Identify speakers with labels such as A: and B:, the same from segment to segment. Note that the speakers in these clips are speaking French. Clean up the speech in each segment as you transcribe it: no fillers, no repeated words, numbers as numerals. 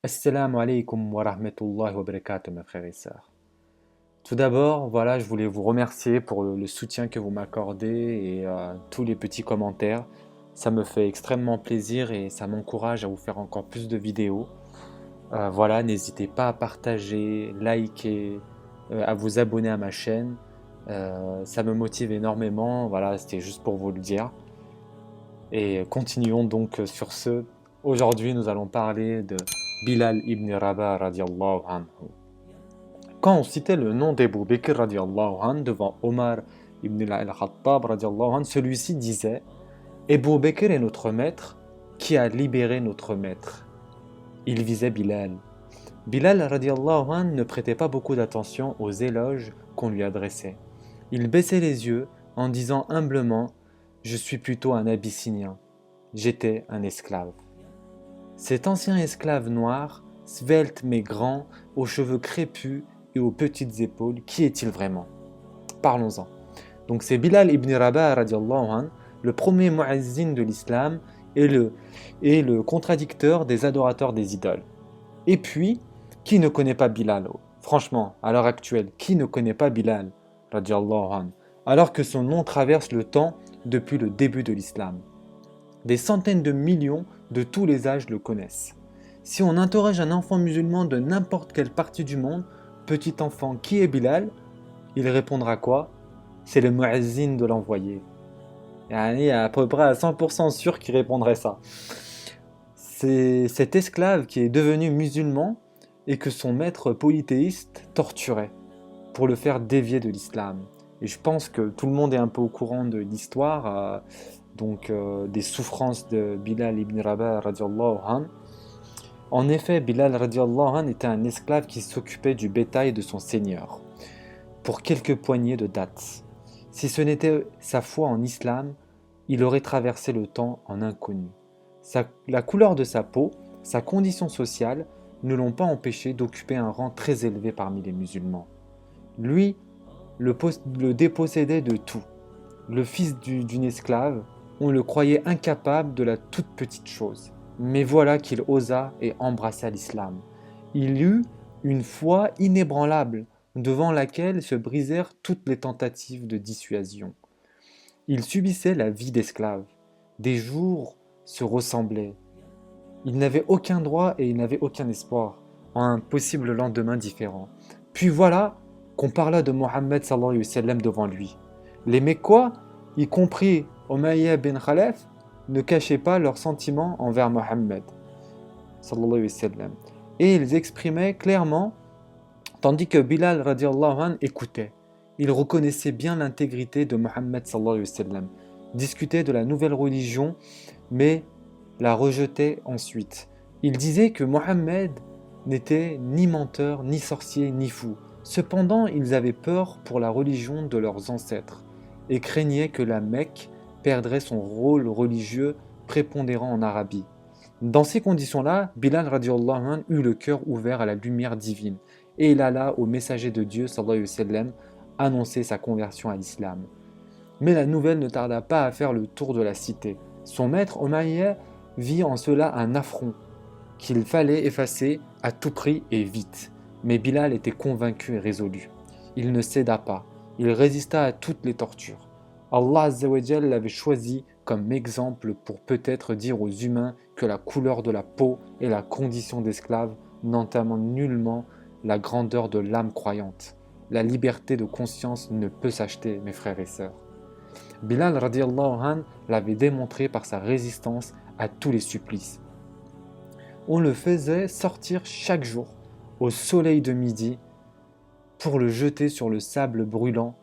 A: Assalamu alaikum wa rahmatullahi wa barakatuh, mes frères et sœurs. Tout d'abord, voilà, je voulais vous remercier pour le soutien que vous m'accordez et tous les petits commentaires. Ça me fait extrêmement plaisir et ça m'encourage à vous faire encore plus de vidéos. Voilà, n'hésitez pas à partager, liker, à vous abonner à ma chaîne. Ça me motive énormément. Voilà, c'était juste pour vous le dire. Et continuons donc sur ce. Aujourd'hui, nous allons parler de Bilal ibn Rabah radiallahu anhu. Quand on citait le nom d'Abu Bakr radiallahu anhu devant Omar ibn al-Khattab radiallahu anhu, celui-ci disait: Abu Bakr est notre maître qui a libéré notre maître. Il visait Bilal. Bilal radiallahu anhu ne prêtait pas beaucoup d'attention aux éloges qu'on lui adressait. Il baissait les yeux en disant humblement: Je suis plutôt un Abyssinien. J'étais un esclave. Cet ancien esclave noir, svelte mais grand, aux cheveux crépus et aux petites épaules, qui est-il vraiment? Parlons-en. Donc c'est Bilal ibn Rabah radiallahu anhu, le premier muazzin de l'islam et le contradicteur des adorateurs des idoles. Et puis, qui ne connaît pas Bilal? Franchement, à l'heure actuelle, qui ne connaît pas Bilal radiallahu anhu, alors que son nom traverse le temps depuis le début de l'islam? Des centaines de millions de tous les âges le connaissent. Si on interroge un enfant musulman de n'importe quelle partie du monde: petit enfant, qui est Bilal? Il répondra quoi? C'est le muazzin de l'envoyé. Yani à peu près à 100% sûr qu'il répondrait ça. C'est cet esclave qui est devenu musulman et que son maître polythéiste torturait pour le faire dévier de l'islam. Et je pense que tout le monde est un peu au courant de l'histoire, des souffrances de Bilal ibn Rabah radiallahu anhu. En effet, Bilal radiallahu anhu était un esclave qui s'occupait du bétail de son seigneur pour quelques poignées de dattes. Si ce n'était sa foi en islam, il aurait traversé le temps en inconnu. La couleur de sa peau, sa condition sociale ne l'ont pas empêché d'occuper un rang très élevé parmi les musulmans. Lui le dépossédait de tout. Le fils d'une esclave, on le croyait incapable de la toute petite chose. Mais voilà qu'il osa et embrassa l'islam. Il eut une foi inébranlable, devant laquelle se brisèrent toutes les tentatives de dissuasion. Il subissait la vie d'esclave. Des jours se ressemblaient. Il n'avait aucun droit et il n'avait aucun espoir en un possible lendemain différent. Puis voilà qu'on parla de Mohammed sallallahu alayhi wa sallam devant lui. Les Mécois, y compris Umayya bin Khalaf, ne cachaient pas leurs sentiments envers Mohammed sallallahu alayhi wa sallam. Et ils exprimaient clairement, tandis que Bilal radiallahu anhu écoutait. Il reconnaissait bien l'intégrité de Mohammed sallallahu alayhi wa sallam, discutait de la nouvelle religion, mais la rejetait ensuite. Il disait que Mohammed n'était ni menteur, ni sorcier, ni fou. Cependant, ils avaient peur pour la religion de leurs ancêtres et craignaient que la Mecque perdrait son rôle religieux prépondérant en Arabie. Dans ces conditions-là, Bilal radiallahu anhu eut le cœur ouvert à la lumière divine et il alla au messager de Dieu sallallahu alayhi wa sallam annoncer sa conversion à l'islam. Mais la nouvelle ne tarda pas à faire le tour de la cité. Son maître Umayya vit en cela un affront qu'il fallait effacer à tout prix et vite. Mais Bilal était convaincu et résolu. Il ne céda pas. Il résista à toutes les tortures. Allah Azza wa Jal l'avait choisi comme exemple pour peut-être dire aux humains que la couleur de la peau et la condition d'esclave n'entament nullement la grandeur de l'âme croyante. La liberté de conscience ne peut s'acheter, mes frères et sœurs. Bilal radiallahu anhu l'avait démontré par sa résistance à tous les supplices. On le faisait sortir chaque jour au soleil de midi pour le jeter sur le sable brûlant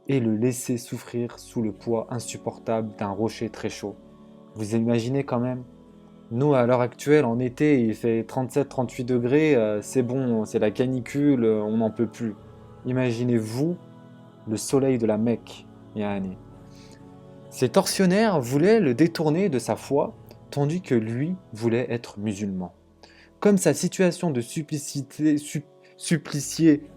A: et le laisser souffrir sous le poids insupportable d'un rocher très chaud. Vous imaginez quand même? Nous, à l'heure actuelle, en été, il fait 37-38 degrés, c'est bon, c'est la canicule, on n'en peut plus. Imaginez-vous le soleil de la Mecque, yani. Ces tortionnaires voulaient le détourner de sa foi, tandis que lui voulait être musulman. Comme sa situation de supplicié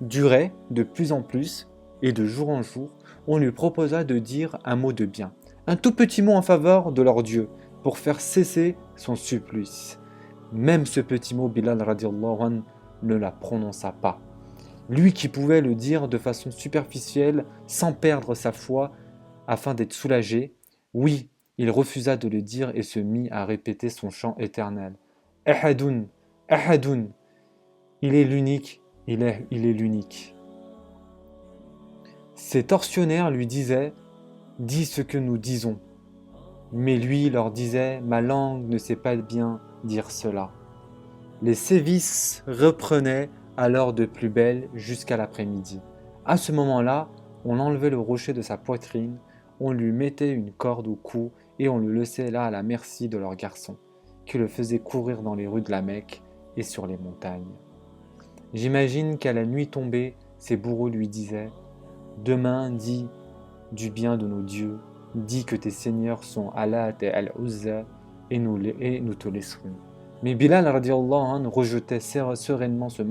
A: durait de plus en plus, et de jour en jour, on lui proposa de dire un mot de bien, un tout petit mot en faveur de leur Dieu, pour faire cesser son supplice. Même ce petit mot, Bilal radiallahu anhu ne la prononça pas. Lui qui pouvait le dire de façon superficielle, sans perdre sa foi, afin d'être soulagé, oui, il refusa de le dire et se mit à répéter son chant éternel. Ahadun, Ahadun, il est l'unique, il est l'unique. Ses tortionnaires lui disaient, dis ce que nous disons. Mais lui leur disait, ma langue ne sait pas bien dire cela. Les sévices reprenaient alors de plus belle jusqu'à l'après-midi. À ce moment-là, on enlevait le rocher de sa poitrine, on lui mettait une corde au cou et on le laissait là à la merci de leur garçon, qui le faisait courir dans les rues de la Mecque et sur les montagnes. J'imagine qu'à la nuit tombée, ses bourreaux lui disaient « Demain, dis du bien de nos dieux, dis que tes seigneurs sont Allat et Al-Uzza et nous te laisserons. » Mais Bilal radiallahu anhu rejetait sereinement ce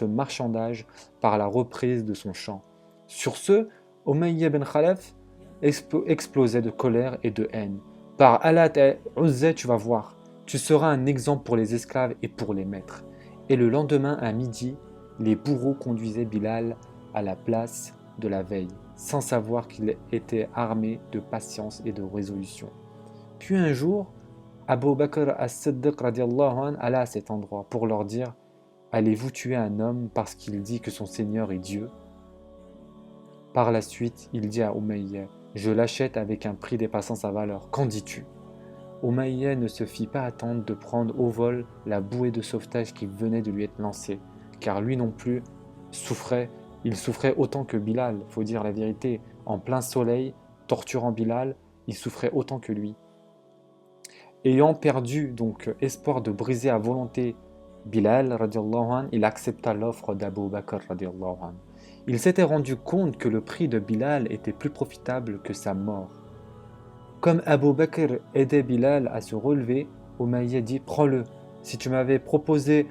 A: marchandage par la reprise de son chant. Sur ce, Umayya ben Khalaf explosait de colère et de haine. Par Allat et Uzza, tu vas voir, tu seras un exemple pour les esclaves et pour les maîtres. Et le lendemain à midi, les bourreaux conduisaient Bilal à la place de la veille, sans savoir qu'il était armé de patience et de résolution. Puis un jour, Abu Bakr as-Siddiq radiallahu anhu alla à cet endroit pour leur dire « Allez-vous tuer un homme parce qu'il dit que son Seigneur est Dieu ?» Par la suite, il dit à Umayya « Je l'achète avec un prix dépassant sa valeur. Qu'en dis-tu » Umayya ne se fit pas attendre de prendre au vol la bouée de sauvetage qui venait de lui être lancée, car lui non plus il souffrait autant que Bilal, faut dire la vérité, en plein soleil, torturant Bilal, il souffrait autant que lui. Ayant perdu donc espoir de briser à volonté Bilal, radiallahu anhu, il accepta l'offre d'Abu Bakr. Radiallahu anhu. Il s'était rendu compte que le prix de Bilal était plus profitable que sa mort. Comme Abu Bakr aidait Bilal à se relever, Umayya dit « Prends-le, si tu m'avais proposé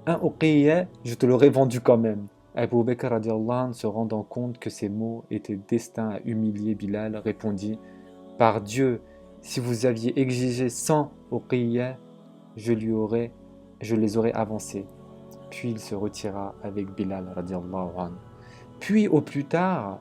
A: un uqiyya, je te l'aurais vendu quand même. » Abu Bakr radiallahu anhu, se rendant compte que ces mots étaient destinés à humilier Bilal, répondit « Par Dieu, si vous aviez exigé 100 uqiyya, je les aurais avancés. » Puis il se retira avec Bilal radiallahu anhu. Puis plus tard,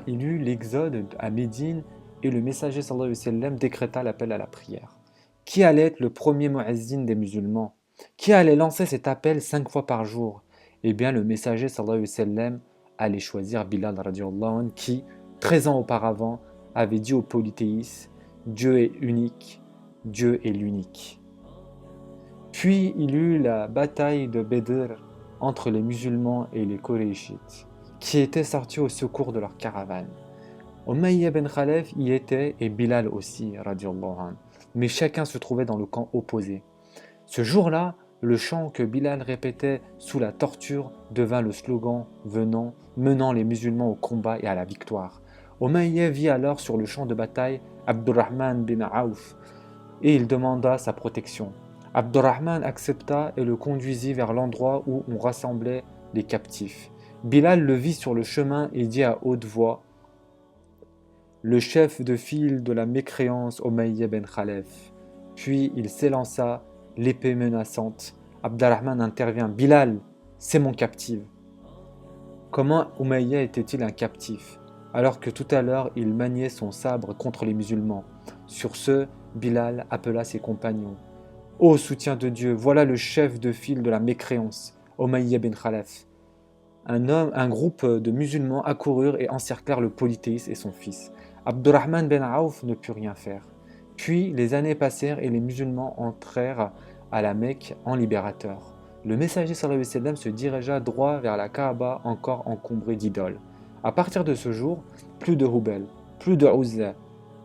A: il eut l'exode à Médine et le messager sallallahu alayhi wa sallam décréta l'appel à la prière. Qui allait être le premier muezzin des musulmans? Qui allait lancer cet appel 5 fois par jour? Eh bien, le messager sallallahu alayhi wa sallam allait choisir Bilal radiallahu anhu qui, 13 ans auparavant, avait dit aux polythéistes « Dieu est unique, Dieu est l'unique ». Puis il eut la bataille de Bedr entre les musulmans et les Korachites, qui étaient sortis au secours de leur caravane. Umayya ben Khalaf y était et Bilal aussi, radiallahu anhu, mais chacun se trouvait dans le camp opposé. Ce jour-là, le chant que Bilal répétait sous la torture devint le slogan menant les musulmans au combat et à la victoire. Umayya vit alors sur le champ de bataille Abdurrahman bin Auf et il demanda sa protection. Abdurrahman accepta et le conduisit vers l'endroit où on rassemblait les captifs. Bilal le vit sur le chemin et dit à haute voix « Le chef de file de la mécréance Umayya ben Khalaf ». Puis il s'élança, l'épée menaçante. Abdurrahman intervient « Bilal, c'est mon captif ». Comment Umayya était-il un captif, alors que tout à l'heure il maniait son sabre contre les musulmans? Sur ce, Bilal appela ses compagnons. « Ô soutien de Dieu, voilà le chef de file de la mécréance, Umayya ben Khalaf. » Un groupe de musulmans accoururent et encerclèrent le polythéiste et son fils. Abdurrahman ben Auf ne put rien faire. Puis les années passèrent et les musulmans entrèrent à la Mecque en libérateurs. Le messager sallallahu alayhi wa sallam se dirigea droit vers la Kaaba encore encombrée d'idoles. À partir de ce jour, plus de Hubal, plus de Uzza,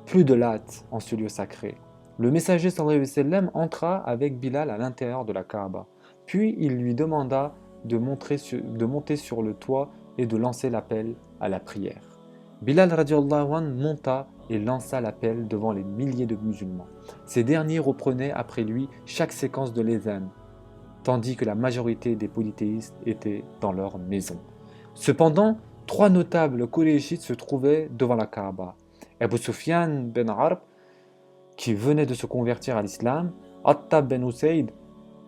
A: plus de Lat en ce lieu sacré. Le messager sallallahu alayhi wa sallam entra avec Bilal à l'intérieur de la Kaaba. Puis il lui demanda de monter sur le toit et de lancer l'appel à la prière. Bilal radiallahu anhu monta et lança l'appel devant les milliers de musulmans. Ces derniers reprenaient après lui chaque séquence de l'Ézan, tandis que la majorité des polythéistes étaient dans leur maison. Cependant, 3 notables korachites se trouvaient devant la Kaaba. Abu Sufyan ben Harb, qui venaient de se convertir à l'islam, Attab ben Usayd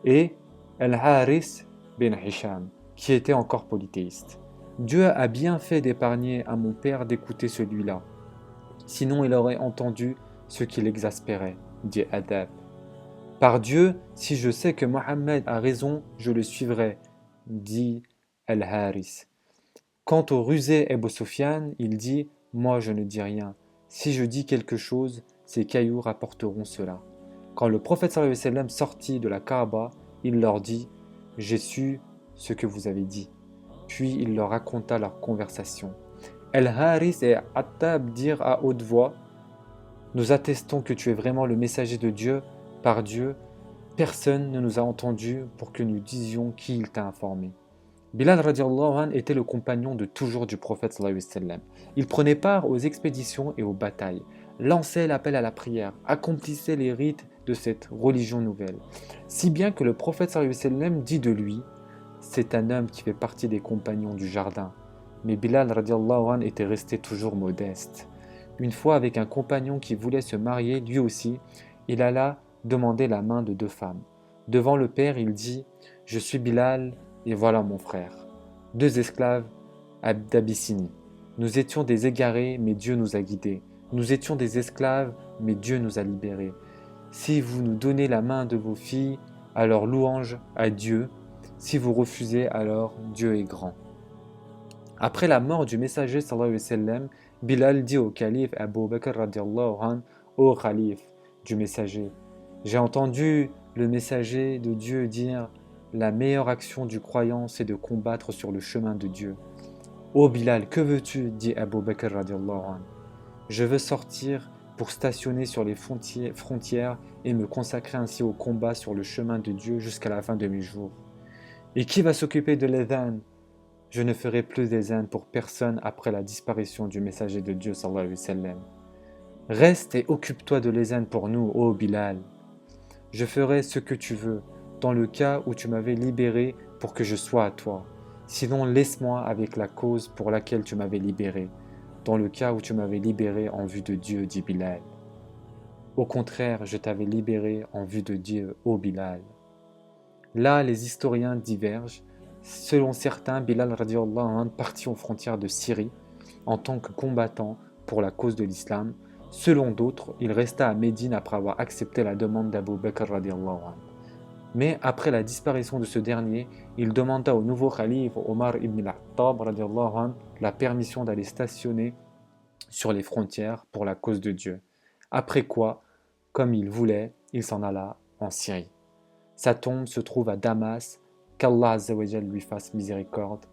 A: et Al-Haris ben Hisham, qui étaient encore polythéistes. Dieu a bien fait d'épargner à mon père d'écouter celui-là, sinon il aurait entendu ce qui l'exaspérait, dit Adab. Par Dieu, si je sais que Mohammed a raison, je le suivrai, dit Al-Haris. Quant au rusé Ebu Sufyan, il dit « Moi je ne dis rien. Si je dis quelque chose, ces cailloux rapporteront cela. » Quand le prophète sallallahu alayhi wa sallam sortit de la Kaaba, il leur dit « J'ai su ce que vous avez dit. » Puis il leur raconta leur conversation. Al-Haris et Attab dirent à haute voix « Nous attestons que tu es vraiment le messager de Dieu. Par Dieu, personne ne nous a entendus pour que nous disions qui il t'a informé. » Bilal radiallahu anh était le compagnon de toujours du prophète sallallahu alayhi wa sallam. Il prenait part aux expéditions et aux batailles, lançait l'appel à la prière, accomplissait les rites de cette religion nouvelle. Si bien que le prophète sallallahu alayhi wa sallam dit de lui « C'est un homme qui fait partie des compagnons du jardin ». Mais Bilal radiallahu anh était resté toujours modeste. Une fois, avec un compagnon qui voulait se marier, lui aussi, il alla demander la main de deux femmes. Devant le père, il dit « Je suis Bilal, et voilà mon frère. » Deux esclaves d'Abyssinie. Nous étions des égarés, mais Dieu nous a guidés. Nous étions des esclaves, mais Dieu nous a libérés. Si vous nous donnez la main de vos filles, alors louange à Dieu. Si vous refusez, alors Dieu est grand. Après la mort du messager sallallahu alayhi wa sallam, Bilal dit au calife Abu Bakr radiallahu anh, ô calife du messager, j'ai entendu le messager de Dieu dire la meilleure action du croyant c'est de combattre sur le chemin de Dieu. Ô Bilal, que veux-tu dit Abu Bakr radiallahu anh. Je veux sortir pour stationner sur les frontières et me consacrer ainsi au combat sur le chemin de Dieu jusqu'à la fin de mes jours. Et qui va s'occuper de l'adhan? Je ne ferai plus d'adhan pour personne après la disparition du messager de Dieu sallallahu alayhi wa sallam. Reste et occupe-toi de l'adhan pour nous, ô Bilal. Je ferai ce que tu veux, dans le cas où tu m'avais libéré pour que je sois à toi. Sinon, laisse-moi avec la cause pour laquelle tu m'avais libéré, dans le cas où tu m'avais libéré en vue de Dieu, dit Bilal. Au contraire, je t'avais libéré en vue de Dieu, ô Bilal. Là, les historiens divergent. Selon certains, Bilal radiallahu anh partit aux frontières de Syrie en tant que combattant pour la cause de l'islam. Selon d'autres, il resta à Médine après avoir accepté la demande d'Abu Bakr radiallahu anh. Mais après la disparition de ce dernier, il demanda au nouveau calife Omar ibn al-Khattab radiallahu anh, la permission d'aller stationner sur les frontières pour la cause de Dieu. Après quoi, comme il voulait, il s'en alla en Syrie. Sa tombe se trouve à Damas. Qu'Allah Azza wa Jal lui fasse miséricorde.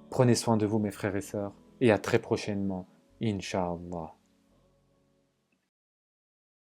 A: Prenez soin de vous mes frères et sœurs et à très prochainement, Inch'Allah.